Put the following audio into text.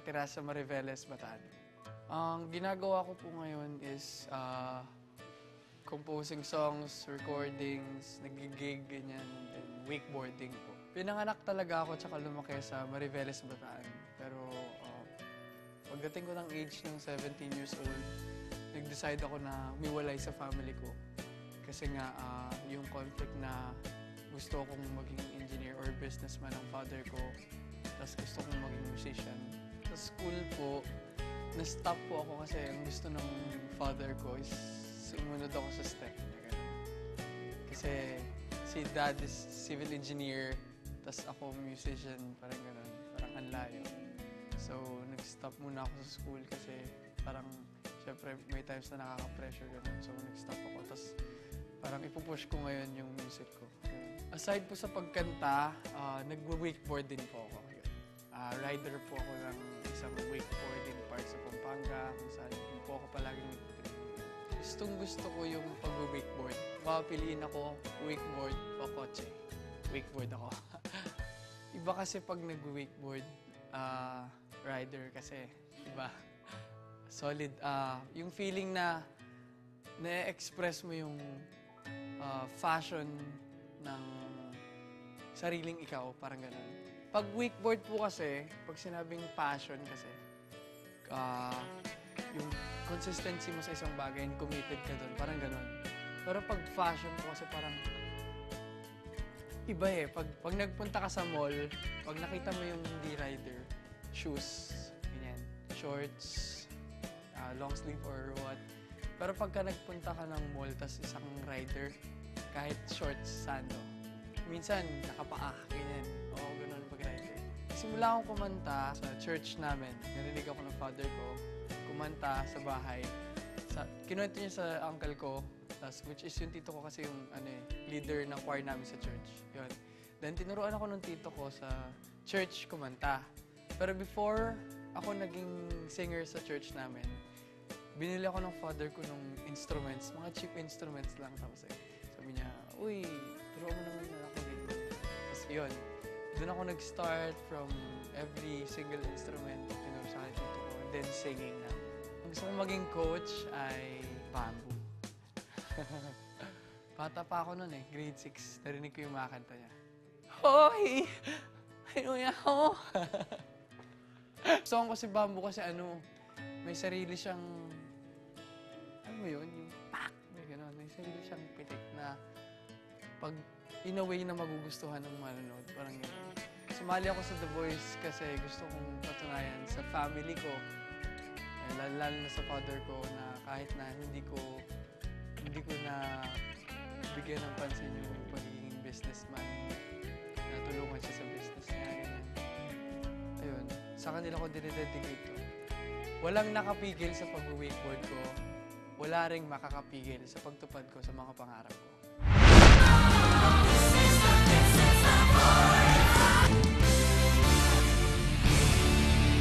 nakatira sa Mariveles, Bataan. Ang ginagawa ko po ngayon is composing songs, recordings, nagigig, ganyan, and then wakeboarding po. Pinanganak talaga ako tsaka lumaki sa Mariveles, Bataan. Pero pagdating ko ng age ng 17 years old, nag-decide ako na umiwalay sa family ko. Kasi nga, yung conflict na gusto kong maging engineer or businessman ng father ko, tapos gusto kong maging musician. Sa school po, na-stop po ako kasi ang gusto ng father ko is sumunod ako sa STEM. Kasi si dad is civil engineer, tapos ako musician, parang gano'n, parang anlayo. So, nag-stop muna ako sa school kasi parang, syempre, may times na nakaka-pressure gano'n. So, nag-stop ako, tapos parang ipupush ko ngayon yung music ko. Aside po sa pagkanta, nag-wakeboard din po ako. Rider po ako ng isang wakeboarding park sa Pampanga, kung saan hindi po ako palaging nagtitrip. Gustong-gusto ko yung pag-wakeboard. Papiliin ako, wakeboard o kotse. Wakeboard ako. Iba kasi pag nag-wakeboard, rider kasi, iba. Solid. Yung feeling na na-express mo yung fashion ng sariling ikaw, parang gano'n. Pag wakeboard po kasi, pag sinabing passion kasi, yung consistency mo sa isang bagay and committed ka doon, parang gano'n. Pero pag fashion po kasi parang iba eh. Pag nagpunta ka sa mall, pag nakita mo yung hindi rider, shoes, ganyan, shorts, long sleeve or what. Pero pagka nagpunta ka ng mall, tas isang rider, kahit shorts, sando, minsan nakapaa, ganyan. Oo, ganun pag rider. Simula akong kumanta sa church namin. Narinig ako ng father ko, kumanta sa bahay. Kinuwento niya sa uncle ko, which is yung tito ko kasi yung leader ng choir namin sa church. Yun. Then tinuruan ako ng tito ko sa church kumanta. Pero before ako naging singer sa church namin, binili ako ng father ko ng instruments, mga cheap instruments lang. Tapos sabi niya, uy, turuan mo naman na ako dito. Tapos yun, doon ako nag-start from every single instrument tinuro sa akin tito ko, and then singing na. Ang gusto kong maging coach ay bamboo. Bata pa ako noon grade 6, narinig ko yung mga kanta niya. Hoy! Ano yan ako? Gusto ko si bamboo kasi may sarili siyang, mo yun, yung pak, may gano'n. May sarili siyang pitik na pag in a way na magugustuhan ng manonood, parang gano'n. Sumali ako sa The Voice kasi gusto kong patunayan sa family ko, lalo na sa father ko, na kahit na hindi ko na bigyan ng pansin yung pagiging businessman, natulungan siya sa business niya, ganyan. Ayun, sa kanila ko dinededicate to. Walang nakapigil sa pag-wakeboard ko, wala ring makakapigil sa pagtupad ko sa mga pangarap ko.